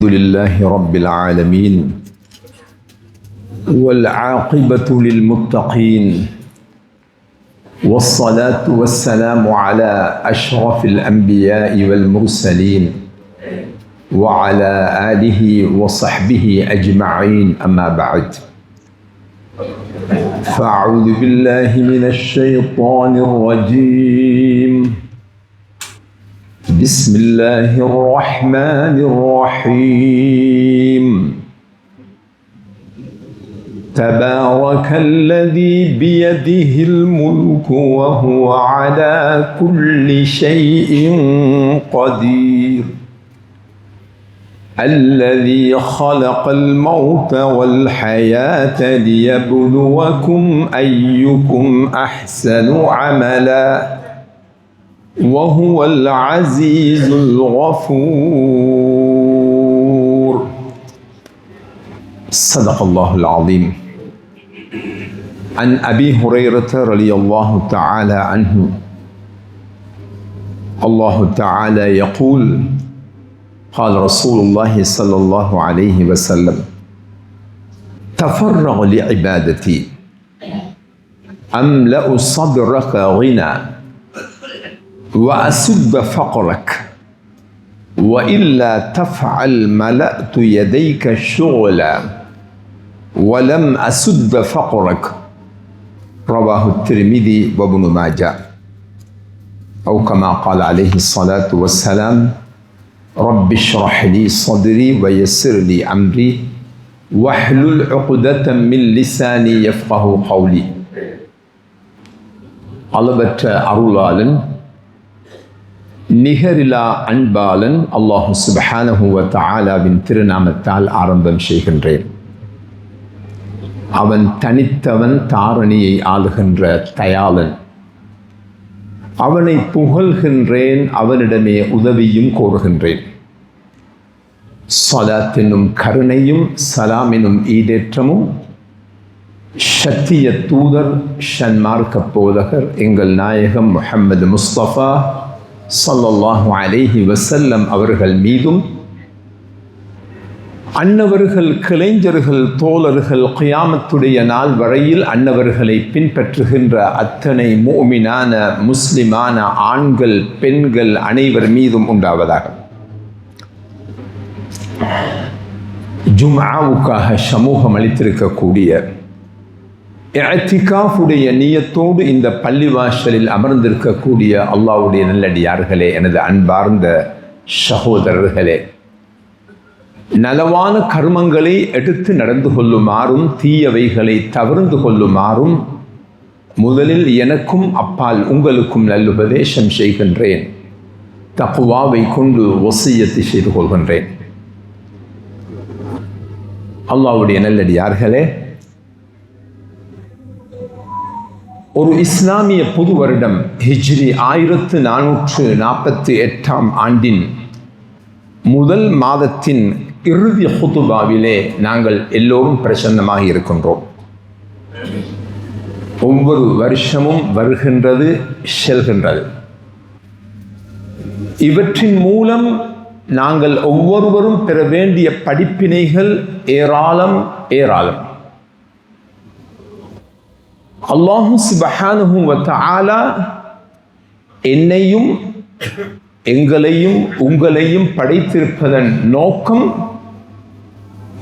الحمد لله رب العالمين والعاقبة للمتقين والصلاة والسلام على أشرف الأنبياء والمرسلين وعلى آله وصحبه أجمعين أما بعد فأعوذ بالله من الشيطان الرجيم بسم الله الرحمن الرحيم تبارك الذي بيده الملك وهو على كل شيء قدير الذي خلق الموت والحياة ليبلوكم أيكم أحسن عملا وهو العزيز الغفور صدق الله العظيم عن أبي هريرة رضي الله تعالى عنه الله تعالى يقول قال رسول الله صلى الله عليه وسلم تفرغ لعبادتي أملأ صدرك غنى وأسد فقرك وإلا تفعل ملأت يديك شغلا ولم أسد فقرك رواه الترمذي وابن ماجه أو كما قال عليه الصلاة والسلام رب اشرح لي صدري ويسر لي أمري واحلل عقدة من لساني يفقه قولي அளவற்ற அருளாளன் நிகரிலா அன்பாளன் அல்லாஹு சுப்ஹானஹு வ தஆலாவின் திருநாமத்தால் ஆரம்பம் செய்கின்றேன். அவன் தனித்தவன், தாரணியை ஆளுகின்ற தயாளன். அவனை புகழ்கின்றேன், அவனிடமே உதவியும் கோருகின்றேன். ஸலாத் என்னும் கருணையும் சலாம் என்னும் ஈடேற்றமும் சத்திய தூதர் ஷன்மார்க்க போதகர் எங்கள் நாயகம் முஹம்மது முஸ்தபா ஸல்லல்லாஹு அலைஹி வஸல்லம் அவர்கள் மீதும் அன்னவர்கள் கிளைஞர்கள் தோழர்கள் கியாமத்துடைய நாள் வரையில் அன்னவர்களை பின்பற்றுகின்ற அத்தனை முஃமினான முஸ்லிமான ஆண்கள் பெண்கள் அனைவர் மீதும் உண்டாவதாக. ஜும்ஆவுக்காக சமூகம் அளித்திருக்கக்கூடிய இஅ்திகாஃபுடைய நியத்தோடு இந்த பள்ளிவாசலில் அமர்ந்திருக்கக்கூடிய அல்லாஹ்வுடைய நல்லடியார்களே, எனது அன்பார்ந்த சகோதரர்களே, நலவான கர்மங்களை எடுத்து நடந்து கொள்ளுமாறும் தீயவைகளை தவிர்த்து கொள்ளுமாறும் முதலில் எனக்கும் அப்பால் உங்களுக்கும் நல்லுபதேசம் செய்கின்றேன். தக்வாவை கொண்டு வசியத்தை செய்து கொள்கின்றேன். அல்லாஹ்வுடைய நல்லடியார்களே, ஒரு இஸ்லாமிய புது வருடம் ஹிஜ்ரி 1448 ஆண்டின் முதல் மாதத்தின் இறுதி ஹுதுபாவிலே நாங்கள் எல்லோரும் பிரசன்னமாக இருக்கின்றோம். ஒவ்வொரு வருஷமும் வருகின்றது, செல்கின்றது. இவற்றின் மூலம் நாங்கள் ஒவ்வொருவரும் பெற வேண்டிய படிப்பினைகள் ஏராளம் ஏராளம். அல்லாஹு சுப்ஹானஹு வ தஆலா என்னையும் எங்களையும் உங்களையும் படைத்திருப்பதன் நோக்கம்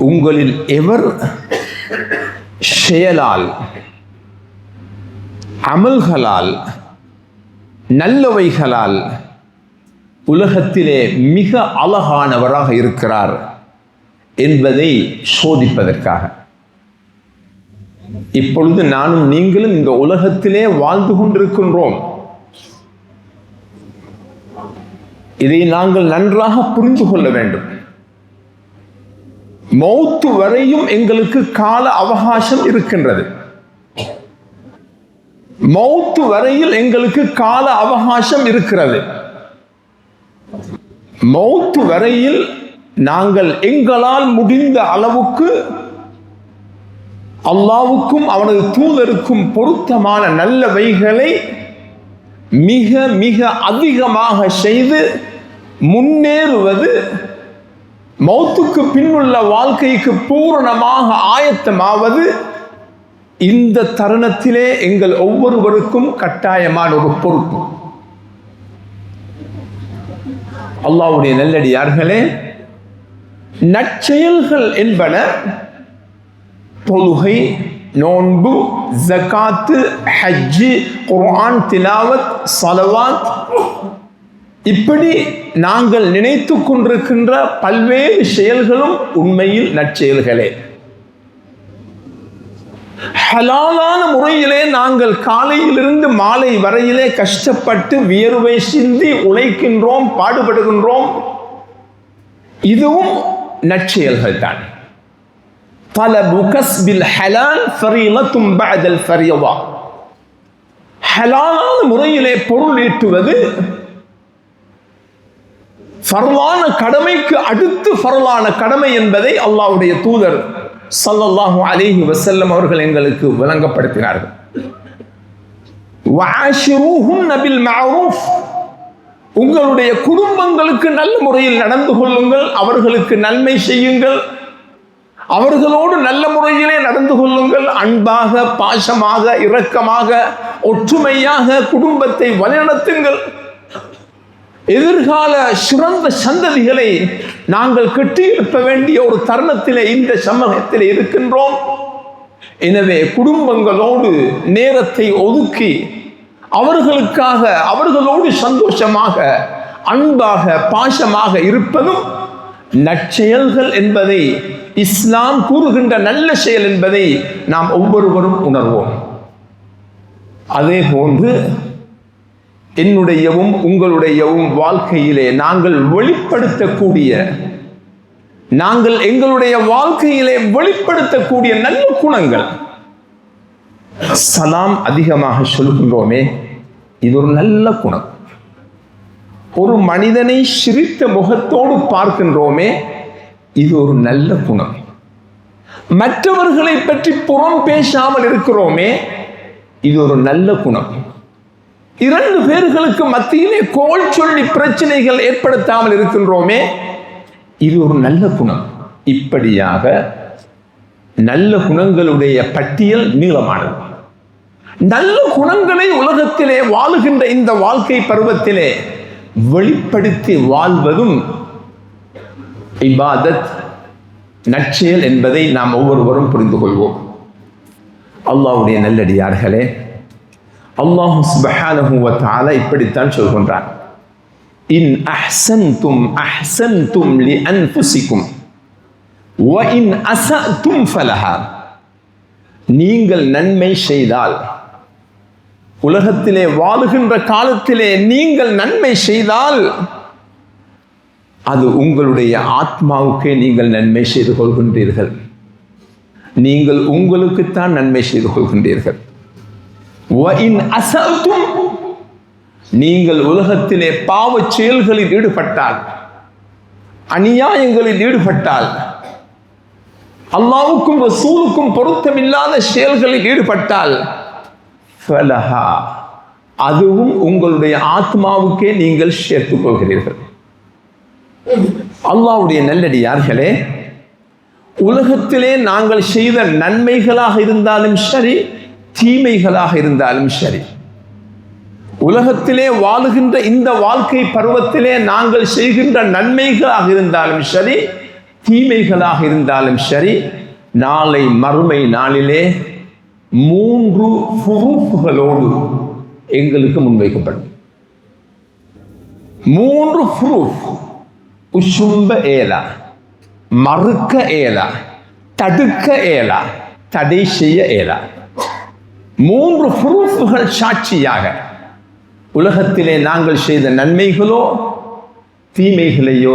உங்களில் எவர் செயலால் அமல்களால் நல்லவைகளால் உலகத்திலே மிக அழகானவராக இருக்கிறார் என்பதை சோதிப்பதற்காக. இப்பொழுது நானும் நீங்களும் இந்த உலகத்திலே வாழ்ந்து கொண்டிருக்கின்றோம். இதை நாங்கள் நன்றாக புரிந்து கொள்ள வேண்டும். மௌத்து வரையும் எங்களுக்கு கால அவகாசம் இருக்கின்றது. மௌத்து வரையில் எங்களுக்கு கால அவகாசம் இருக்கிறது. மௌத்து வரையில் நாங்கள் எங்களால் முடிந்த அளவுக்கு அல்லாஹ்வுக்கும் அவனது தூதருக்கும் பொருத்தமான நல்லவைகளை மிக மிக அதிகமாக செய்து முன்னேறுவது மௌத்துக்கு பின்னுள்ள வாழ்க்கைக்கு பூரணமாக ஆயத்தமாவது இந்த தருணத்திலே எங்கள் ஒவ்வொருவருக்கும் கட்டாயமான ஒரு பொறுப்பு. அல்லாஹ்வுடைய நல்லடியார்களே, நற்செயல்கள் என்பன தொழுகை, நோன்பு, ஜகாத்து, ஹஜ்ஜு, குர்ஆன் திலாவத், ஸலவாத், இப்படி நாங்கள் நினைத்து கொண்டிருக்கின்ற பல்வேறு செயல்களும் உண்மையில் நற்செயல்களே. ஹலாலான முறையிலே நாங்கள் காலையிலிருந்து மாலை வரையிலே கஷ்டப்பட்டு வியர்வை சிந்தி உழைக்கின்றோம், பாடுபடுகின்றோம். இதுவும் நற்செயல்கள் தான். தலபு கஸ்பில் ஹலால் ஃபரீலத்தும் பஅதல் ஃபரீதா. ஹலாலான முறையிலே பொருள் ஈட்டுவது ஃபர்லான கடமைக்கு அடுத்து ஃபர்லான கடமை என்பதை அல்லாஹ்வுடைய தூதர் ஸல்லல்லாஹு அலைஹி வஸல்லம் அவர்கள் எங்களுக்கு விளங்கப்படுத்தினார்கள். வஆஷிரூஹுன்ன பில் மஅரூஃப். உங்களுடைய குடும்பங்களுக்கு நல்ல முறையில் நடந்து கொள்ளுங்கள், அவர்களுக்கு நன்மை செய்யுங்கள், அவர்களோடு நல்ல முறையிலே நடந்து கொள்ளுங்கள். அன்பாக, பாசமாக, இரக்கமாக, ஒற்றுமையாக குடும்பத்தை வழிநடத்துங்கள். எதிர்கால சிறந்த சந்ததிகளை நாங்கள் கட்டியெழுப்ப வேண்டிய ஒரு தருணத்திலே இந்த சமூகத்தில் இருக்கின்றோம். எனவே குடும்பங்களோடு நேரத்தை ஒதுக்கி அவர்களுக்காக, அவர்களோடு சந்தோஷமாக, அன்பாக, பாசமாக இருப்பதும் நற்செயல்கள் என்பதை, இஸ்லாம் கூறுகின்ற நல்ல செயல் என்பதை நாம் ஒவ்வொருவரும் உணர்வோம். அதே போன்று என்னுடையவும் உங்களுடையவும் வாழ்க்கையிலே நாங்கள் வெளிப்படுத்தக்கூடிய, நாங்கள் எங்களுடைய வாழ்க்கையிலே வெளிப்படுத்தக்கூடிய நல்ல குணங்கள். சலாம் அதிகமாக சொல்கின்றோமே, இது ஒரு நல்ல குணம். ஒரு மனிதனை சிரித்த முகத்தோடு பார்க்கின்றோமே, இது ஒரு நல்ல குணம். மற்றவர்களை பற்றி புறம் பேசாமல் இருக்கிறோமே, இது ஒரு நல்ல குணம். இரண்டு பேர்களுக்கு மத்தியிலே கோல் சொல்லி பிரச்சனைகள் ஏற்படுத்தாமல் இருக்கின்றோமே, இது ஒரு நல்ல குணம். இப்படியாக நல்ல குணங்களுடைய பட்டியல் நீளமானது. நல்ல குணங்களை உலகத்திலே வாழுகின்ற இந்த வாழ்க்கை பருவத்திலே வெளிப்படுத்தி வாழ்வதும் இபாதத், நற்செயல் என்பதை நாம் ஒவ்வொருவரும் புரிந்து கொள்வோம். அல்லாஹ்வுடைய நல்லடியார்களே, அல்லாஹ் சுப்ஹானஹு வ தஆலா இப்படித்தான் சொல்கின்றான். இன் அஹ்ஸன்தும் அஹ்ஸன்தும் லிஅன்ஃபுசிக்கும் வ இன் அஸஅதும் ஃபலஹா. நீங்கள் நன்மை செய்தால், உலகத்திலே வாழுகின்ற காலத்திலே நீங்கள் நன்மை செய்தால், அது உங்களுடைய ஆத்மாவுக்கே நீங்கள் நன்மை செய்து கொள்கின்றீர்கள். நீங்கள் உங்களுக்குத்தான் நன்மை செய்து கொள்கின்றீர்கள். நீங்கள் உலகத்திலே பாவச் செயல்களில் ஈடுபட்டால், அநியாயங்களில் ஈடுபட்டால், அல்லாஹ்வுக்கும் ரசூலுக்கும் பொருத்தமில்லாத செயல்களில் ஈடுபட்டால், ஃபலஹா, அதுவும் உங்களுடைய ஆத்மாவுக்கே நீங்கள் சேர்த்துக் கொள்கிறீர்கள். அல்லாஹ்வுடைய நல்லடியார்களே, உலகத்திலே நாங்கள் செய்த நன்மைகளாக இருந்தாலும் சரி, தீமைகளாக இருந்தாலும் சரி, உலகத்திலே வாழுகின்ற இந்த வாழ்க்கை பருவத்திலே நாங்கள் செய்கின்ற நன்மைகளாக இருந்தாலும் சரி, தீமைகளாக இருந்தாலும் சரி, நாளை மறுமை நாளிலே 3 ப்ரூஃப்களோடு எங்களுக்கு முன்வைக்கப்படும். 3 ப்ரூஃப். உசும்ப ஏலா, மறுக்க ஏலா, தடுக்க ஏலா, தடை செய்ய ஏலா. 3 ப்ரூஃப்கள் சாட்சியாக உலகத்திலே நாங்கள் செய்த நன்மைகளோ தீமைகளையோ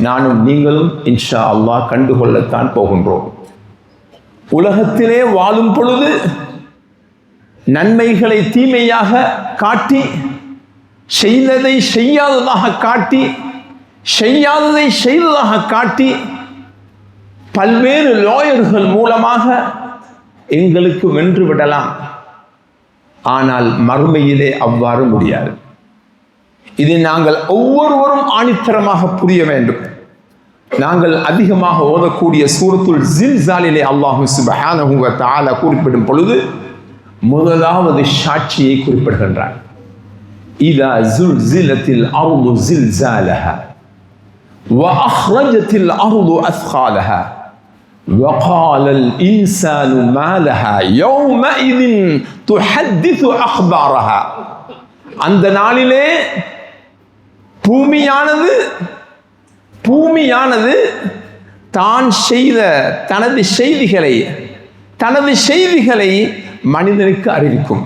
நானும் நீங்களும் இன்ஷா அல்லாஹ் கண்டுகொள்ளத்தான் போகின்றோம். உலகத்திலே வாழும் பொழுது நன்மைகளை தீமையாக காட்டி, செய்ததை செய்யாததாக காட்டி, செய்யாததை செய்ததாக காட்டி, பல்வேறு லாயர்கள் மூலமாக எங்களுக்கு வென்று விடலாம். ஆனால் மறுமையிலே அவ்வாறு முடியாது. இதை நாங்கள் ஒவ்வொருவரும் ஆணித்தரமாக புரிய வேண்டும். நாங்கள் அதிகமாக ஓதக்கூடிய சூரத்துல் ஜில்சாலிலே அல்லாஹ் சுப்ஹானஹு வ தஆலா குறிப்பிடும் பொழுது முதலாவது சாட்சியை குறிப்பிடுகின்றார். இதா ஸுல்ஸிலத்தில் அர்து ஸில்ஸாலஹா வ அஹ்ரஜத்தில் அர்து அஸ்காலஹா وقال الإنسان ما لها يومئذ تحدث أخبارها. அந்த நாளிலே பூமியானது தான் செய்த தனது செய்திகளை மனிதனுக்கு அறிவிக்கும்.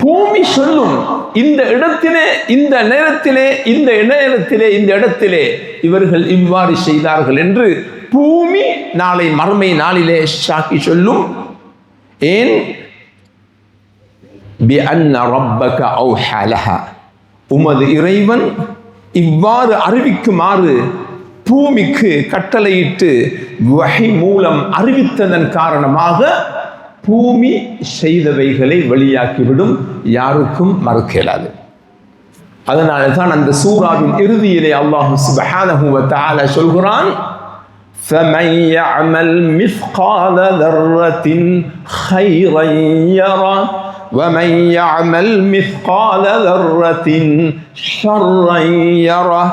பூமி சொல்லும், இந்த இடத்திலே, இந்த நேரத்திலே, இந்த இடத்திலே இவர்கள் இவ்வாறு செய்தார்கள் என்று பூமி நாளை மறுமை நாளிலே சாக்கி சொல்லும். ஏன்? பிஅன்ன ரப்பக அவ்ஹா லஹா, உமது இறைவன் இவ்வாறு அறிவிக்குமாறு பூமிக்கு கட்டளையிட்டு வஹி மூலம் அறிவித்ததன் காரணமாக பூமி செய்தவைகளை வெளியாக்கிவிடும், யாருக்கும் மறுக்க இயலாது. அதனால தான் அந்த சூராவின் இறுதியிலே அல்லாஹ் சுப்ஹானஹு வ தஆலா சொல்கிறான், فَمَنْ يَعْمَلْ مِثْقَالَ ذَرَّةٍ خَيْرًا يَرَهُ وَمَنْ يَعْمَلْ مِثْقَالَ ذَرَّةٍ شَرًّا يَرَهُ.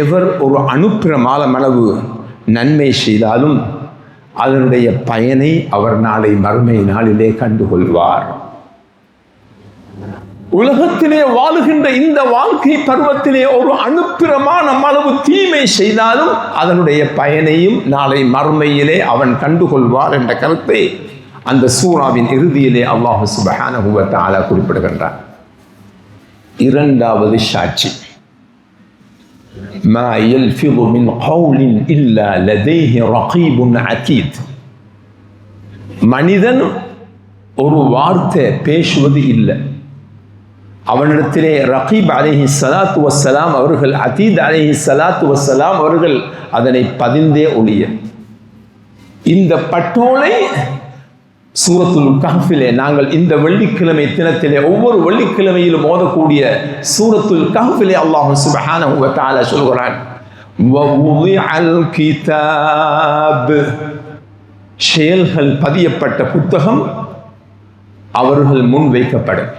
எவர் ஒரு அணுப்பிரமாணமளவு நன்மை செய்தாலும் அதனுடைய பயனை அவர் நாளை மறுமை நாளிலே கண்டுகொள்வார். உலகத்திலே வாழுகின்ற இந்த வாழ்க்கை பருவத்திலே ஒரு அணுப்பிரமாணம் அளவு தீமை செய்தாலும் அதனுடைய பயனையும் நாளை மறுமையிலே அவன் கண்டுகொள்வார் என்ற கருத்தை அந்த சூராவின் இறுதியிலே அல்லாஹ் சுப்ஹானஹு வ தஆலா குறிப்பிடுகின்றார். இரண்டாவது சாட்சி, மா யல்ஃபிது மின் கௌலின் இல்லா லதைஹி ரகீபுன் அதீத். மனிதன் ஒரு வார்த்தை பேசுவது இல்லை, அவனிடத்திலே ரகீப் அலைஹி ஸலாத்து வஸ்ஸலாம் அவர்கள், அதீத் அலைஹி ஸலாத்து வஸ்ஸலாம் அவர்கள் அதனை பதிந்தே ஒழிய. இந்த பட்டோலை சூரத்துல் கஹ்ஃபிலே நாங்கள் இந்த வெள்ளிக்கிழமை தினத்திலே ஒவ்வொரு வெள்ளிக்கிழமையிலும் ஓதக்கூடிய சூரத்துல் கஹ்ஃபிலே அல்லாஹ் சுப்ஹானஹு வ தஆலா சொல்கிறான், வவுதிஅல் கிதாப், செயல்கள் பதியப்பட்ட புத்தகம் அவர்கள் முன் வைக்கப்படும்.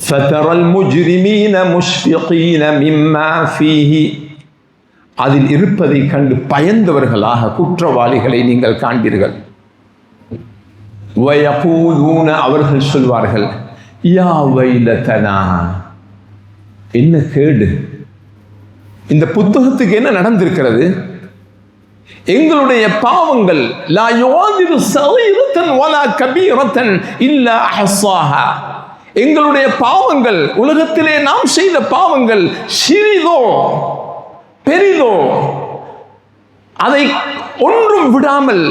ஃபதரல் முஜ்ரிமீன முஷ்ஃபிகீன மிம்மா ஃபீஹி, அதில் இருப்பதை கண்டு பயந்தவர்களாக குற்றவாளிகளை நீங்கள் காண்பீர்கள். வயகூலூன, அவர்கள் சொல்வார்கள், யா வைலதனா, என்ன கேடு, இந்த புத்தகத்துக்கு என்ன நடந்திருக்கிறது, எங்களுடைய பாவங்கள் லா யுகாதிரு ஸகீரத்தன் வலா கபீரத்தன் இல்லா அஹ்ஸாஹா, எங்களுடைய பாவங்கள், உலகத்திலே நாம் செய்த பாவங்கள் சிறிதோ பெரிதோ அதை ஒன்றும் விடாமல்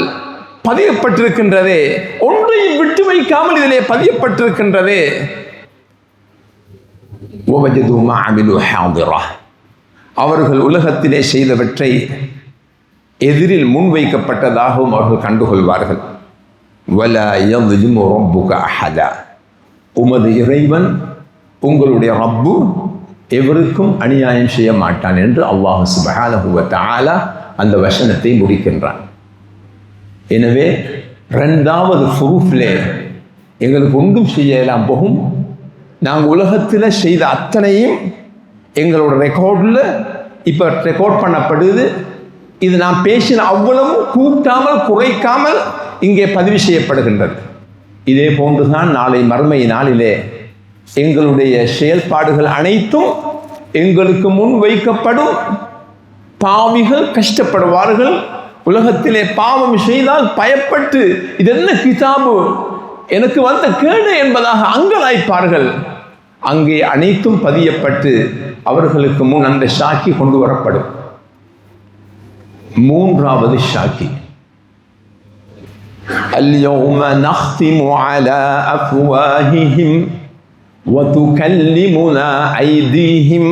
பதியப்பட்டிருக்கின்றதே, ஒன்றையும் விட்டு வைக்காமல் இதிலே பதியப்பட்டிருக்கின்றதே. வவஜது மா அமிலு ஹாதிரா, அவர்கள் உலகத்திலே செய்தவற்றை எதிரில் முன்வைக்கப்பட்டதாகவும் அவர்கள் கண்டுகொள்வார்கள். வலா யظ்லிமு ரப்புக அஹதா, உமது இறைவன் உங்களுடைய ரப்பு எவருக்கும் அநியாயம் செய்ய மாட்டான் என்று அல்லாஹ் சுப்ஹானஹு வ தஆலா அந்த வசனத்தை முடிக்கின்றான். எனவே இரண்டாவது ஃபுரூஃபிலே எங்களுக்கு ஒன்றும் செய்யலாம் போகும், நாங்கள் உலகத்தில் செய்த அத்தனையும் எங்களோட ரெக்கார்டில் இப்போ ரெக்கார்ட் பண்ணப்படுது. இது நாம் பேசின அவ்வளவும் கூட்டாமல் குறைக்காமல் இங்கே பதிவு செய்யப்படுகின்றது. இதே போன்றுதான் நாளை மறுமை நாளிலே எங்களுடைய செயல்பாடுகள் அனைத்தும் எங்களுக்கு முன் வைக்கப்படும். பாவிகள் கஷ்டப்படுவார்கள். உலகத்திலே பாவம் செய்தால் பயப்பட்டு இது என்ன கிதாபு, எனக்கு வந்த கேடு என்பதாக அங்கலாய்ப்பார்கள். அங்கே அனைத்தும் பதியப்பட்டு அவர்களுக்கு முன் அந்த சாக்கி கொண்டு வரப்படும். மூன்றாவது சாக்கி, اليوم نختم على أفواههم وتكلمنا أيديهم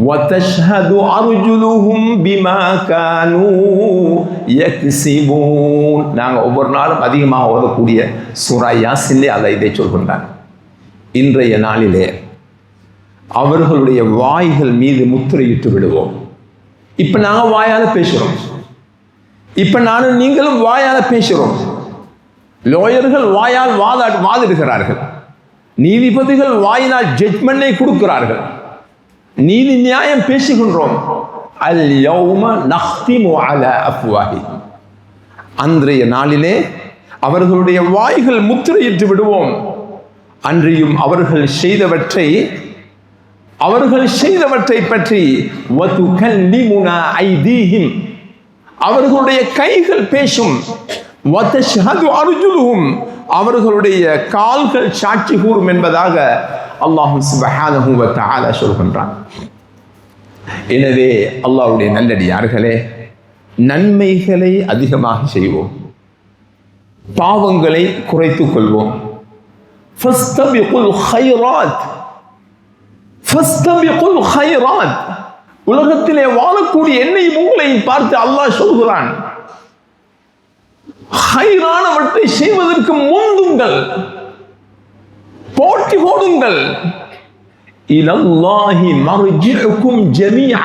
وتشهد أرجلهم بما كانوا يكسبون. நாங்கள் ஒவ்வொரு நாளும் அதிகமாக ஓதக்கூடிய சூரா யாசின்லே அதை இதை சொல்கின்றார். இன்றைய நாளிலே அவர்களுடைய வாய்கள் மீது முத்திரையிட்டு விடுவோம். இப்ப நாங்க வாயால பேசுறோம், இப்ப நானும் நீங்களும் வாயால பேசுறோம். லோயர்கள் வாயால் வாதிடுகிறார்கள், நீதிபதிகள் வாயினால் ஜட்மெண்டை கொடுக்கிறார்கள், நீதி நியாயம் பேசுகின்றோம். அல் யௌம நஹ்திமு அலா அஃப்வாஹிஹிம், அன்றைய நாளிலே அவர்களுடைய வாய்கள் முத்திரையிட்டு விடுவோம். அன்றியும் அவர்கள் செய்தவற்றை பற்றி வதுகல்லிமுனா ஐதீஹிம், அவர்களுடைய கைகள் பேசும். வதஷ்ஹது அர்ஜுலுஹும், அவர்களுடைய கால்கள் சாட்சி கூறும் என்பதாக அல்லாஹ் சுப்ஹானஹு வ தஆலா சொல்கின்றான். எனவே அல்லாஹ்வுடைய நல்லடியார்களே, நன்மைகளை அதிகமாக செய்வோம், பாவங்களை குறைத்துக் கொள்வோம். ஃபஸ்தபிகுல் கைராத், ஃபஸ்தபிகுல் கைராத். உலகத்திலே வாழக்கூடிய என்னையும் உங்களையும் பார்த்து அல்லாஹ் சொல்கிறான், ஹைரானவற்றை செய்வதற்கு முந்துங்கள், போட்டி போடுங்கள். இலல்லாஹி மர்ஜிஉக்கும் ஜமீஆ,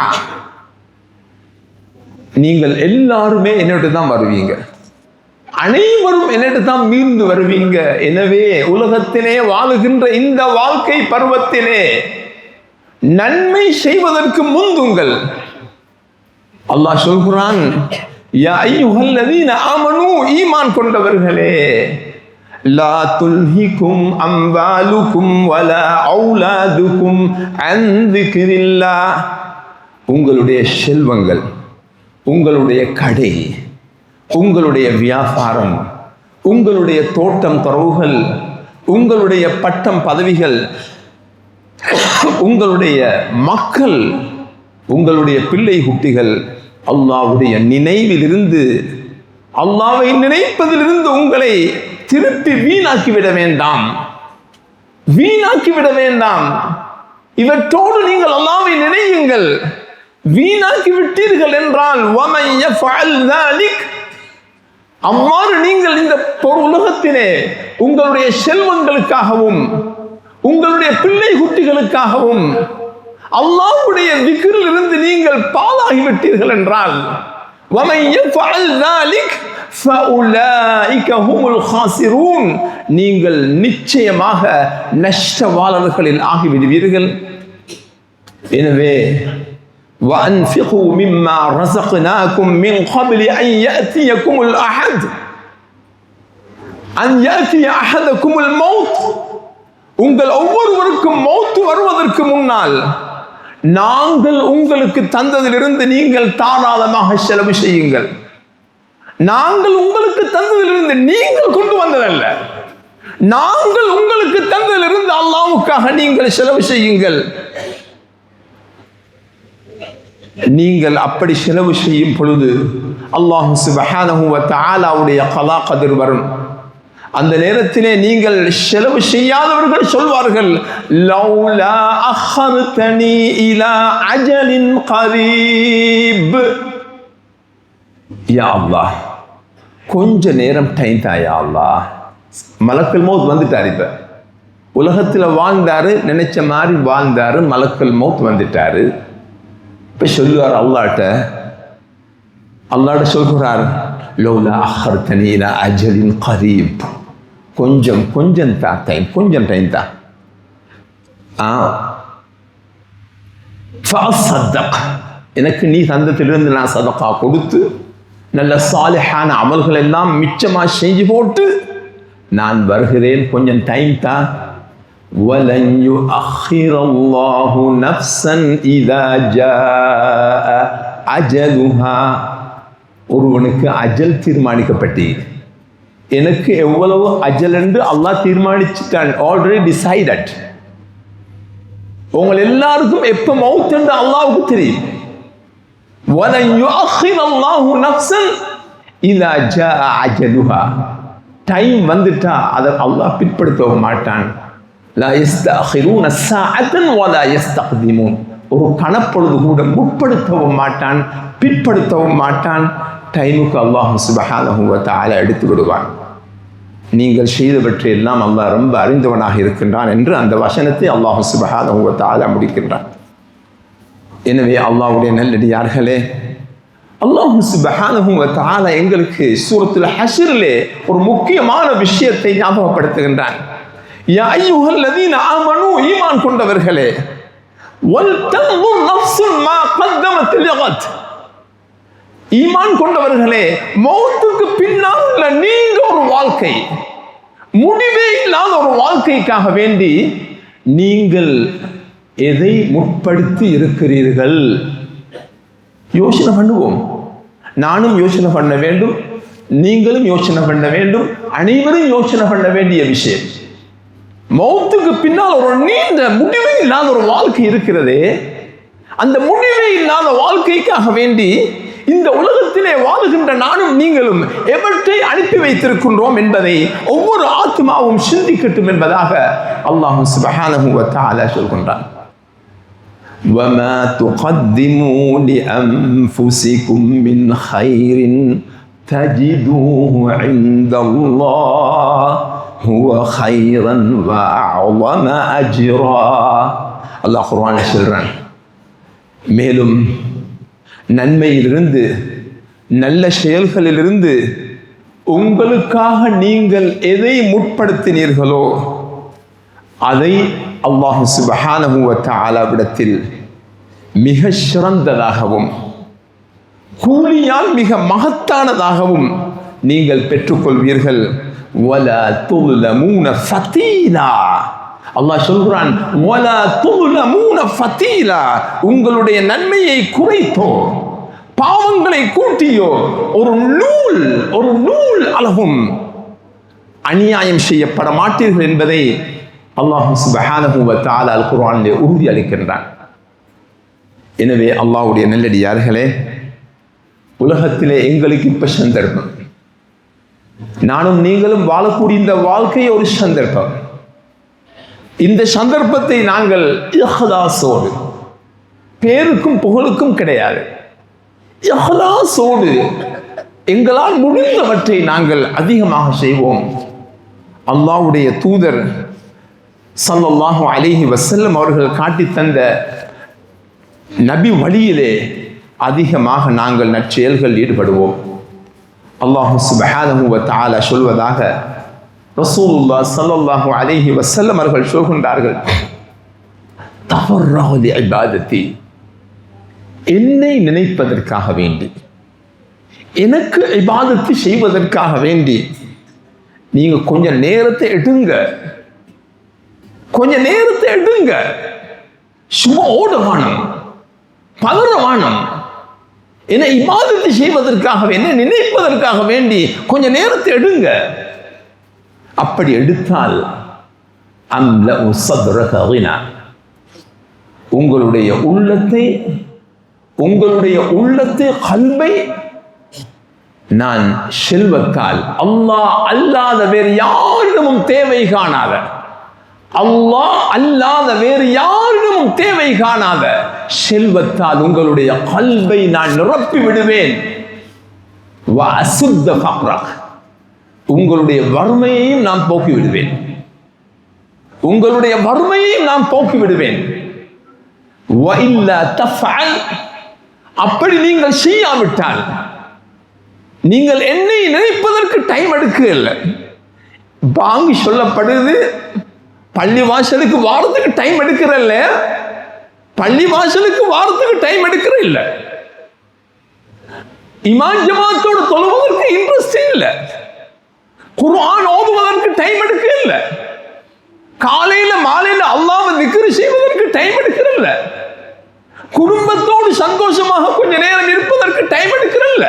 நீங்கள் எல்லாருமே என்னிட்ட தான் வருவீங்க, அனைவரும் என்னிட்ட தான் மீண்டு வருவீங்க. எனவே உலகத்திலே வாழுகின்ற இந்த வாழ்க்கை பருவத்திலே நன்மை செய்வதற்கு முந்துங்கள். அல்லாஹ் சொல்கிறான், யா அய்யுஹல்லதீன ஆமனூ, ஈமான் கொண்டவர்களே, லா துல்ஹிகும் அம்வாலுக்கும் வலா அவுலாதுக்கும் அன் திக்ரில்லாஹ், உங்களுடைய செல்வங்கள், உங்களுடைய கடை, உங்களுடைய வியாபாரம், உங்களுடைய தோட்டம் துறவுகள், உங்களுடைய பட்டம் பதவிகள், உங்களுடைய மக்கள், உங்களுடைய பிள்ளை குட்டிகள் அல்லாஹ்வுடைய நினைவிலிருந்து, அல்லாஹ்வை நினைப்பதிலிருந்து உங்களை திருப்பி வீணாக்கிவிட வேண்டாம், வீணாக்கிவிட வேண்டாம். இவற்றோடு நீங்கள் அல்லாஹ்வை நினையுங்கள். வீணாக்கி விட்டீர்கள் என்றால் வமன் யஃஅல் ذلك, அவ்வாறு நீங்கள் இந்த உலகத்திலே உங்களுடைய செல்வங்களுக்காகவும் உங்களுடைய பிள்ளை குட்டிகளுக்காகவும் அல்லாஹ்வுடைய திக்ரில் இருந்து நீங்கள் பாழாகிவிட்டீர்கள் என்றால் وَمَنْ يَفْعَلْ ذَلِكَ فَأُولَئِكَ هُمُ الْخَاسِرُونَ, நீங்கள் நிச்சயமாக நஷ்டவாளர்களில் ஆகிவிடுவீர்கள். எனவே وَأَنْفِقُوا مِمَّا رَزَقْنَاكُمْ مِنْ قَبْلِ أَنْ يَأْتِيَكُمُ الْأَحَدُ أَنْ يَأْتِيَ أَحَدَكُمُ الْمَوْتُ, உங்கள் ஒவ்வொருவருக்கும் மௌத் வருவதற்கு முன்னால் நாங்கள் உங்களுக்கு தந்ததிலிருந்து நீங்கள் தாராளமாக செலவு செய்யுங்கள். நாங்கள் உங்களுக்கு தந்ததிலிருந்து நீங்கள் கொண்டு வந்ததல்ல, நாங்கள் உங்களுக்கு தந்ததிலிருந்து அல்லாஹ்வுக்காக நீங்கள் செலவு செய்யுங்கள். நீங்கள் அப்படி செலவு செய்யும் பொழுது அல்லாஹ் சுப்ஹானஹு வ தஆலாவுடைய கலா கதிர் வரும். அந்த நேரத்திலே நீங்கள் செலவு செய்யாதவர்கள் சொல்வார்கள், லௌலா அஹர்தனி இலா அஜலின் கரீப், யா அல்லாஹ் கொஞ்ச நேரம் டைம் தா யா அல்லாஹ். மலக்குல் மௌத் வந்துட்டார். இப்ப உலகத்தில் வாழ்ந்தாரு, நினைச்ச மாதிரி வாழ்ந்தாரு, மலக்குல் மௌத் வந்துட்டாரு. இப்ப சொல்லுவார் அல்லாஹ்ட்ட சொல்கிறார், லௌலா அஹர்தனி இலா அஜலின் கரீப், கொஞ்சம் தான் டைம், கொஞ்சம் டைம் தான். எனக்கு நீ தந்தத்திலிருந்து நான் சதகா கொடுத்து நல்ல சாலிஹான அமல்கள் எல்லாம் மிச்சமா செஞ்சு போட்டு நான் வருகிறேன், கொஞ்சம் டைம் தான். وَلَنْ يُؤَخِّرَ اللَّهُ نَفْسًا إِذَا جَاءَ أَجَلُهَا, ஒருவனுக்கு அஜல் தீர்மானிக்கப்பட்டு, எனக்கு எவ்வளவு அஜல் என்று அல்லாஹ் தீர்மானிச்சுட்டான், ஆல்ரெடி டிசைடட். உங்கள் எல்லாருக்கும் எப்ப மௌத் என்று அல்லாஹ்வுக்கு தெரியும். وَلَنْ يُؤَخِّرَ اللَّهُ نَفْسًا إِذَا جَاءَ أَجَلُهَا, டைம் வந்துட்டா அதை அல்லாஹ் பிற்படுத்தவும் மாட்டான். லா யஸ்தஅখিরூன ஸாஅத்தன் வலா யஸ்தக்திமூன், ஒரு கணப்பொழுது கூட முற்படுத்தவும் மாட்டான், பிற்படுத்தவும் மாட்டான். டைமுக்கு அல்லாஹ் சுப்ஹானஹு வ தஆலா எடுத்து விடுவான். நீங்கள் செய்தவற்றை எல்லாம் அல்லாஹ் ரொம்ப அறிந்தவனாக இருக்கின்றான் என்று அந்த வசனத்தை அல்லாஹ் சுப்ஹானஹு வ தஆலா முடிக்கின்றான். எனவே அல்லாஹ்வுடைய நல்லடியார்களே, அல்லாஹ் சுப்ஹானஹு வ தஆலா எங்களுக்கு சூரத்துல் ஹஷ்ரிலே ஒரு முக்கியமான விஷயத்தை ஞாபகப்படுத்துகின்றான். யா அய்யுஹல்லதீன ஆமனூ, ஈமான் கொண்டவர்களே, வல் தன்துர் நஃப்ஸுன் மா கத்தமத் லிகத், ஈமான் கொண்டவர்களே, மௌத்துக்கு பின்னால் உள்ள நீண்ட ஒரு வாழ்க்கை, முடிவே இல்லாத ஒரு வாழ்க்கைக்காக வேண்டி நீங்கள் எதை முற்படுத்தி இருக்கிறீர்கள்? யோசனை பண்ணுவோம். நானும் யோசனை பண்ண வேண்டும், நீங்களும் யோசனை பண்ண வேண்டும், அனைவரும் யோசனை பண்ண வேண்டிய விஷயம். மௌத்துக்கு பின்னால் ஒரு நீண்ட முடிவே இல்லாத ஒரு வாழ்க்கை இருக்கிறதே, அந்த முடிவே இல்லாத வாழ்க்கைக்காக வேண்டி இந்த உலகத்திலே வாழுகின்ற நானும் நீங்களும் எவற்றை அனுப்பி வைத்திருக்கின்றோம் என்பதை ஒவ்வொரு ஆத்மாவும் சிந்திக்கட்டும் என்பதாக அல்லாஹ் சுப்ஹானஹு வ தஆலா சொல்கின்றான். وَمَا تُقَدِّمُوا لِأَنفُسِكُم مِّنْ خَيْرٍ تَجِدُوهُ عِندَ اللَّهِ هُوَ خَيْرًا وَأَعْظَمَ أَجْرًا. அல்லாஹ் குர்ஆனில் சொல்றான், மேலும் நன்மையிலிருந்து நல்ல செயல்களிலிருந்து உங்களுக்காக நீங்கள் எதை முற்படுத்தினீர்களோ அதை அல்லாஹ் சுப்ஹானஹு வ தஆலாவிடத்தில் மிக சிறந்ததாகவும் கூலியால் மிக மகத்தானதாகவும் நீங்கள் பெற்றுக்கொள்வீர்கள். வலா துலமூன ஃபதீலா, அல்லாஹ் சொல்கிறான், வலா துலமூன ஃபதீலா, உங்களுடைய நன்மையை குறைத்தோ பாவங்களை கூட்டியோ ஒரு நூல் அளவும் அநியாயம் செய்யப்பட மாட்டீர்கள் என்பதை அல்லாஹ் சுப்ஹானஹு வ தஆலா அல் குர்ஆனிலே உறுதி அளிக்கின்றான். எனவே அல்லாஹ்வுடைய நல்லடியார்களே, உலகத்திலே எங்களுக்கு இப்ப சந்தர்ப்பம், நானும் நீங்களும் வாழக்கூடிய இந்த வாழ்க்கை ஒரு சந்தர்ப்பம். இந்த சந்தர்ப்பத்தை நாங்கள் இஹ்லாஸோடு, பேருக்கும் புகழுக்கும் கிடையாது, இஹ்லாஸோடு எங்களால் முடிந்தவற்றை நாங்கள் அதிகமாக செய்வோம். அல்லாஹ்வுடைய தூதர் ஸல்லல்லாஹு அலைஹி வஸல்லம் அவர்கள் காட்டி தந்த நபி வழியிலே அதிகமாக நாங்கள் நற்செயல்கள் ஈடுபடுவோம். அல்லாஹ் சுப்ஹானஹு வ தஆலா சொல்வதாக, ரசூலுல்லாஹ் ஸல்லல்லாஹு அலைஹி வஸல்லம் அவர்கள் சொல்கின்றார்கள், தஃபர்ரஹு லிஇபாதத்தி, என்னை நினைப்பதற்காக வேண்டி, எனக்கு இபாதத்து செய்வதற்காக வேண்டி நீங்க கொஞ்சம் நேரத்தை எடுங்க, கொஞ்ச நேரத்தை எடுங்க. சும்மா ஓடவானம், பதறவானம், என்ன இபாதத்து செய்வதற்காக, என்ன நினைப்பதற்காக வேண்டி கொஞ்ச நேரத்தை எடுங்க. அப்படி எடுத்தால் அம்லஉ ஸத்ரக கினா, உங்களுடைய உள்ளத்தை கல்பை நான் செல்வத்தால், அல்லாஹ் அல்லாத வேறு யாரிடமும் தேவை காணாத, அல்லாஹ் அல்லாத வேறு யாரிடமும் தேவை காணாத செல்வத்தால் உங்களுடைய கல்பை நான் நிரப்பி விடுவேன். வஅசுத்த ஃபக்ரக், உங்களுடைய வறுமையையும் நான் போக்கி விடுவேன், உங்களுடைய வறுமையையும் நான் போக்கி விடுவேன். வஇல்லா தஃஅல், அப்படி நீங்கள் செய்யாவிட்டால், நீங்கள் என்னை நினைப்பதற்கு டைம் எடுக்கல, பாங்கி சொல்லப்படுது, பள்ளி வாசலுக்கு வாரத்துக்கு டைம் எடுக்கிறல்ல, பள்ளி வாசலுக்கு வாரத்துக்கு டைம் எடுக்கிற இல்ல, இமாம் ஜமாத்தோட தொழுவதற்கு இன்ட்ரெஸ்ட் இல்ல, குர்ஆன் ஓதுவதற்கு டைம் எடுக்க இல்ல, காலையில மாலையில அல்லாஹ்வை திக்ர் செய்வதற்கு டைம் எடுக்கிறல்ல, குடும்பத்தோடு சந்தோஷமாக கொஞ்ச நேரம் இருப்பதற்கு டைம் எடுக்கிறல்ல.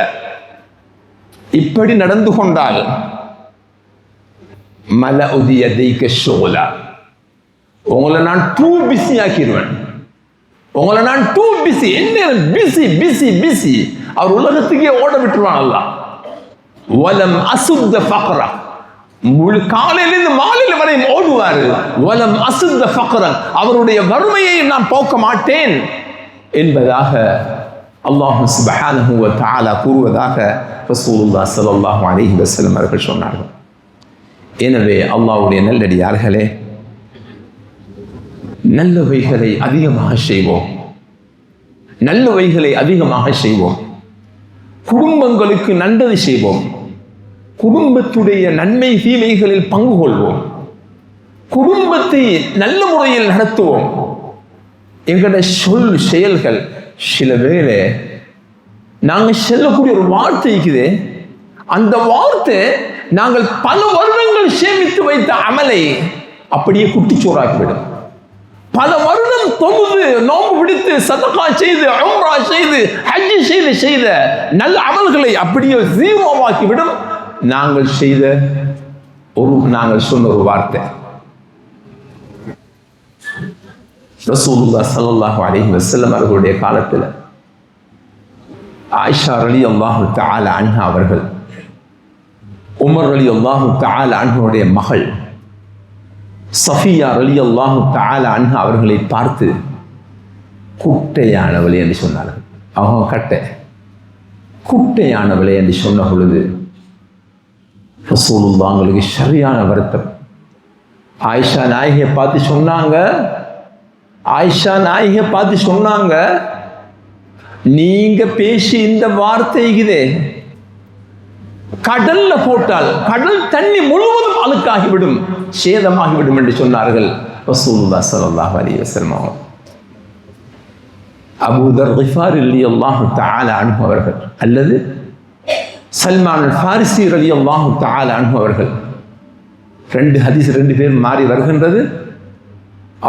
இப்படி நடந்து கொண்டால் மலஉதி யதைக ஷுகலா, உங்களை நான் டூ பிஸி ஆக்கிடுவேன், உங்களை நான் டூ பிஸி, என்ன பிஸி பிஸி பிஸி, அவர் உலகத்துக்கே ஓட விட்டுருவான் அல்லாஹ். வலம் அசுத்த ஃபக்ரா, முழு காலையிலிருந்து மாலையில் வரை ஓடுவார். வலம் அசுத்த ஃபக்ரா, அவருடைய வறுமையை நான் போக்க மாட்டேன் என்பதாக அல்லாஹ் சுப்ஹானஹு வ தஆலா கூறுவதாக ரசூலுல்லாஹ் ஸல்லல்லாஹு அலைஹி வஸல்லம் அவர்கள் சொன்னார்கள். எனவே அல்லாஹ்வுடைய நல்லடியார்களே, நல்லவைகளை அதிகமாக செய்வோம், நல்லவைகளை அதிகமாக செய்வோம். குடும்பங்களுக்கு நல்லது செய்வோம். குடும்பத்துடைய நன்மை தீமைகளில் பங்கு கொள்வோம். குடும்பத்தை நல்ல முறையில் நடத்துவோம். எங்களுடைய சொல் செயல்கள் சில வேளை நாங்கள் சொல்லக்கூடிய ஒரு வார்த்தை இருக்குது, அந்த வார்த்தை நாங்கள் பல வருடங்கள் சேமித்து வைத்த அமலை அப்படியே குட்டிச்சோறாக்கிவிடும். பல வருடம் தொழுது நோன்பு பிடித்து சதகா செய்து உம்ரா செய்து ஹஜ் செய்த நல்ல அமல்களை அப்படியே ஜீரோவாக்கிவிடும். நாங்கள் சொன்ன ஒரு வார்த்தை. ரசூலுல்லாஹ் ஸல்லல்லாஹு அலைஹி வஸல்லம் அவர்களுடைய காலத்தில் ஆயிஷா ரலியல்லாஹு தஆலா அன்ஹா அவர்கள் உமர் ரலியல்லாஹு தஆலா அன்ஹுடைய மகள் சஃபியா ரலியல்லாஹு தஆலா அன்ஹா அவர்களை பார்த்து குட்டையானவளே என்று சொன்னார்கள். அவங்க குட்டையானவளே என்று சொன்ன பொழுது ரசூலுல்லாஹ் அவங்களுக்கு சரியான வருத்தம். ஆயிஷா நாயகியை பார்த்து சொன்னாங்க, நீங்க பேசி இந்த வார்த்தைக்குதே கடல்ல போட்டால் கடல் தண்ணி முழுவதும் அழுக்காகிவிடும், சேதமாகிவிடும் என்று சொன்னார்கள் ரசூலுல்லாஹ் ஸல்லல்லாஹு அலைஹி வஸல்லம். அபூ தர் கிஃபாரி ரலியல்லாஹு தஆலா அன்ஹு அவர்கள் அல்லது சல்மான் அல் ஃபாரிசி ரலியல்லாஹு தஆலா அன்ஹு அவர்கள், ரெண்டு ஹதீஸ் ரெண்டு பேர் மாறி வருகின்றது.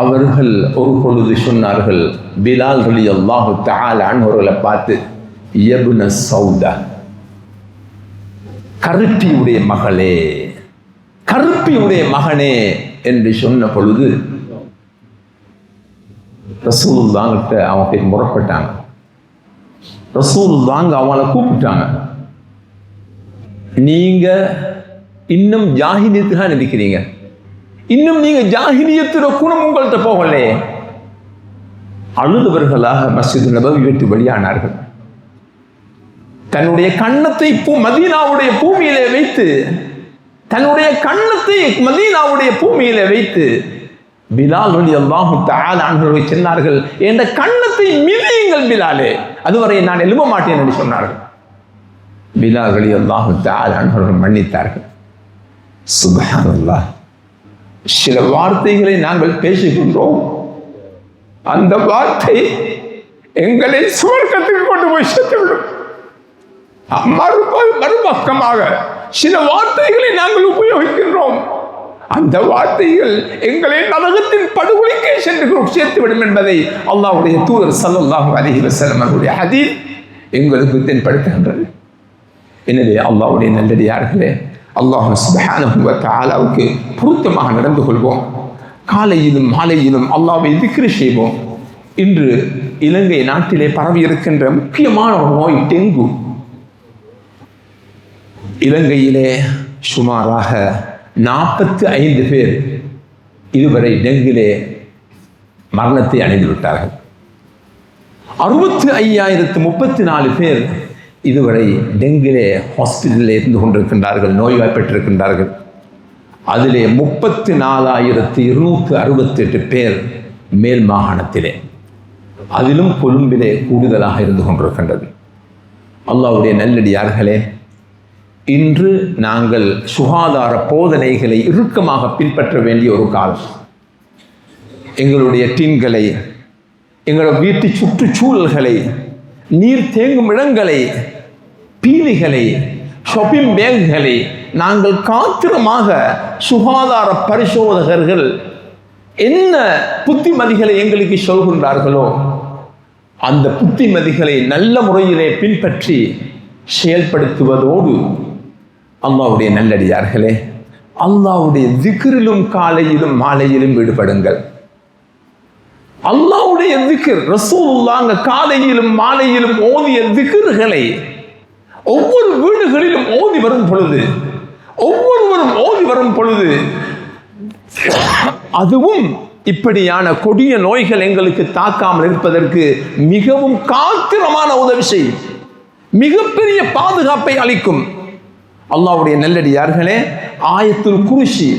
அவர்கள் ஒரு பொழுது சொன்னார்கள், பிலால் ரலியல்லாஹு தஆலா அன்ஹு அவர்களை பார்த்து, யப்ன சௌதா, கருப்பியுடைய மகனே என்று சொன்ன பொழுது ரசூலுல்லாஹ் கிட்ட அவங்க முறப்பட்டாங்க. ரசூலுல்லாஹ் அவங்களை கூப்பிட்டாங்க, நீங்க இன்னும் ஜாஹிலியத்துதான் இருக்கிறீங்க, இன்னும் நீங்க ஜாஹிலியத்துடைய குணம் உங்கள்கிட்ட போகலே. அழுதவர்களாக மஸ்ஜித் நபவி விட்டு வெளியானார்கள். தன்னுடைய கன்னத்தை மதீனாவுடைய பூமியிலே வைத்து பிலால் ரலியல்லாஹு தஆலா அன்ஹு சொன்னார்கள், என்ற கன்னத்தை மிதியுங்கள் பிலாலே, அதுவரை நான் எழும்ப மாட்டேன் என்று சொன்னார்கள். பிலால் ரலியல்லாஹு தஆலா அன்ஹு மன்னித்தார்கள். சுப்ஹானல்லாஹ். சில வார்த்தைகளை நாங்கள் பேசுகின்றோம், அந்த வார்த்தை எங்களை சுவர்க்கத்துக்கு கொண்டு போய் சேர்த்துவிடும். மறுபக்கமாக சில வார்த்தைகளை நாங்கள் உபயோகிக்கின்றோம், அந்த வார்த்தைகள் எங்களை நரகத்தின் படுகொலைக்கே சென்று சேர்த்துவிடும் என்பதை அல்லாஹ்வுடைய தூதர் ஸல்லல்லாஹு அலைஹி வஸல்லம் அவருடைய ஹதீஸ் எங்களுக்கு தென்படுத்துகின்றது. எனவே அல்லாஹ்வுடைய நல்லடியார்களே, அல்லாஹ் சுப்ஹானஹு வ தஆலாவுக்கு பொருத்தமாக நடந்து கொள்வோம். காலையிலும் மாலையிலும் அல்லாஹ்வை திக்ர் செய்வோம். இன்று இலங்கை நாட்டிலே பரவி இருக்கின்ற முக்கியமான ஒரு நோய் டெங்கு. இலங்கையிலே சுமாராக 45 பேர் இதுவரை டெங்கிலே மரணத்தை அடைந்து விட்டார்கள். 65,034 பேர் இதுவரை டெங்கிலே ஹாஸ்பிட்டலில் இருந்து கொண்டிருக்கின்றார்கள், நோய்வாய்ப்பட்டிருக்கின்றார்கள். அதிலே 34,268 பேர் மேல் மாகாணத்திலே, அதிலும் கொழும்பிலே கூடுதலாக இருந்து கொண்டிருக்கின்றது. அல்லாஹ்வுடைய நல்லடியார்களே, இன்று நாங்கள் சுகாதார போதனைகளை இறுக்கமாக பின்பற்ற வேண்டிய ஒரு காலம். எங்களுடைய டின்களை, எங்களுடைய வீட்டு சுற்றுச்சூழல்களை, நீர் தேங்கும் இடங்களை, பீலிகளை, ஷாப்பிங் பேக்குகளை நாங்கள் காத்திரமாக சுகாதார பரிசோதகர்கள் என்ன புத்திமதிகளை எங்களுக்கு சொல்கின்றார்களோ அந்த புத்திமதிகளை நல்ல முறையிலே பின்பற்றி செயல்படுத்துவதோடு, அல்லாஹ்வுடைய நல்லடியார்களே, அல்லாஹ்வுடைய திக்ரிலும் காலையிலும் மாலையிலும் ஈடுபடுங்கள். அல்லாஹ்வுடைய திக்ர் ரசூலுல்லாஹ் காலையிலும் மாலையிலும் ஓதிய திக்ர்களை ஒவ்வொரு வீடுகளிலும் ஓதி வரும் பொழுது, ஒவ்வொருவரும் ஓதி வரும் பொழுது, அதுவும் இப்படியான கொடிய நோய்கள் எங்களுக்கு தாக்காமல் இருப்பதற்கு மிகவும் காத்திரமான உதவி செய்யும், மிகப்பெரிய பாதுகாப்பை அளிக்கும். அல்லாஹ்வுடைய நல்லடியார்களே, ஆயத்துல் குர்சி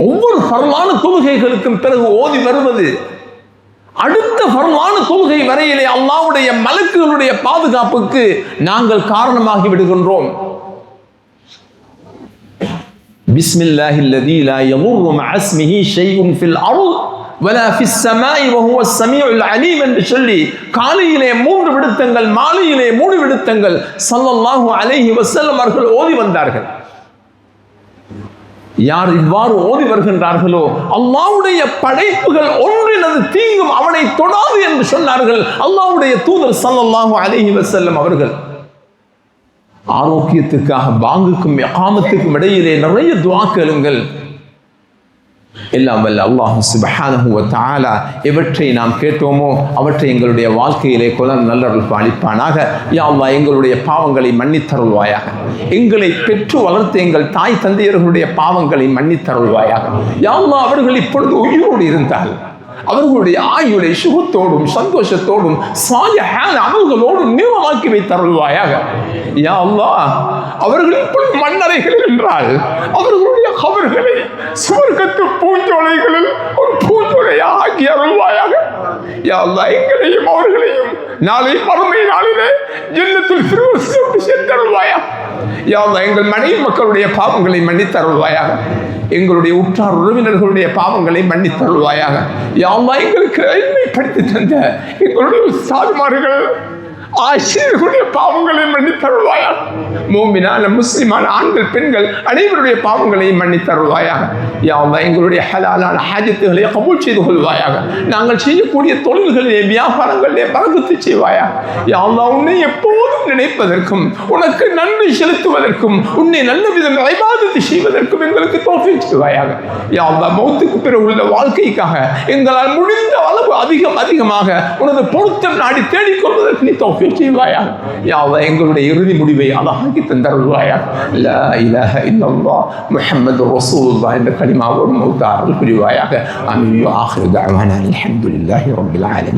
ஒவ்வொரு பரவான தொழுகைகளுக்கும் பிறகு ஓதி வருவது, அடுத்த ஃபர்லான தொழுகை வரையிலே அல்லாஹ்வுடைய மலக்குகளுடைய பாதுகாப்புக்கு நாங்கள் காரணமாகி விடுகின்றோம். பிஸ்மில்லாஹில்லதீ லா யதுர்ரு மஅ இஸ்மிஹி ஷைஉன் ஃபில் அர்ض் வலா ஃபிஸ் ஸமாஇ வஹுவ ஸமீஉல் அலீம் என்று சொல்லி காலையிலே 3 விடுத்தங்கள், மாலையிலே 3 விடுத்தங்கள் ஸல்லல்லாஹு அலைஹி வஸல்லம் அவர்கள் ஓதி வந்தார்கள். யார் இவ்வாறு ஓதி வருகின்றார்களோ அல்லாஹ்வுடைய படைப்புகள் ஒன்றினது தீங்கும் அவனை தொடாது என்று சொன்னார்கள் அல்லாஹ்வுடைய தூதர் ஸல்லல்லாஹு அலைஹி வஸல்லம் அவர்கள். ஆரோக்கியத்துக்காக பாங்குக்கும் இகாமத்துக்கும் இடையிலே நிறைய துஆ கேளுங்கள். எல்லாம் வல்ல அல்லாஹ் சுப்ஹானஹு வ தஆலா எவற்றை நாம் கேட்டோமோ அவற்றை எங்களுடைய வாழ்க்கையிலே நல்லருள் பாலிப்பானாக. யா அல்லாஹ் எங்களுடைய பாவங்களை மன்னித்தருள்வாயாக. எங்களை பெற்று வளர்த்த எங்கள் தாய் தந்தையர்களுடைய பாவங்களை மன்னித்தருள்வாயாக. யா அல்லாஹ் அவர்கள் இப்பொழுது உயிரோடு இருந்தால் அவர்களுடைய ஆயுளை சுகத்தோடும் சந்தோஷத்தோடும் சாலிஹான அமல்களோடும் நீளமாக்கி வைத்தருள்வாயாக. யா அல்லாஹ் அவர்கள் இப்பொழுது மண்ணறைகளில் என்றால் அவர்களுடைய கபர்களை சுவர்க்கத்து பூஞ்சோலைகளில் ஒரு பூஞ்சோலையாக ஆக்கி அருள்வாயாக. யா அல்லாஹ் எங்களையும் அவர்களையும் நாளை மறுமை நாளிலே ஜன்னத்துல் ஃபிர்தௌஸில் சேர்த்தருள்வாயாக. யா அல்லாஹ் எங்கள் மனைவி மக்களுடைய பாவங்களை மன்னித்தருள்வாயாக. எங்களுடைய உற்றார் உறவினர்களுடைய பாவங்களை மன்னித்தருள்வாயாக. யா அல்லாஹ் எங்களுக்கு இல்மை படித்து தந்த எங்களுடைய உஸ்தாதுமார்கள் ஆசிரியர்களுடைய பாவங்களை மன்னித்தருள்வாயாக. மூமினான முஸ்லிமான ஆண்கள் பெண்கள் அனைவருடைய பாவங்களையும் மன்னித்தருள்வாயாக. யா அல்லாஹ் எங்களுடைய ஹலாலான ஹாஜத்துகளை கபூல் செய்து கொள்வாயாக. நாங்கள் செய்யக்கூடிய தொழில்களிலே வியாபாரங்களிலே பரக்கத்து செய்வாயாக. யா அல்லாஹ் உன்னை எப்போதும் நினைப்பதற்கும் உனக்கு நன்றி செலுத்துவதற்கும் உன்னை நல்ல விதம் இபாதத்து செய்வதற்கும் எங்களுக்கு தௌஃபீக் செய்வாயாக. யா அல்லாஹ் மௌத்துக்கு பிறகு உள்ள வாழ்க்கைக்காக எங்களால் முடிந்த அளவு அதிகமாக உனது பொருத்தம் நாடி தேடிக்கொள்வதற்கு நீ தௌஃபீக் செய்வாயாக. யா அல்லாஹ் எங்களுடைய இறுதி முடிவை அழகாக்கி தந்தருள்வாயாக. லா இலாஹ இல்லல்லாஹ் முஹம்மது ரசூலுல்லாஹ் என்ற கலிமாவோடு மௌத்தார்கள் புரிவாயாக. ஆமீன். ஆகிரு தஅவானா அல்ஹம்துலில்லாஹி ரப்பில் ஆலமீன்.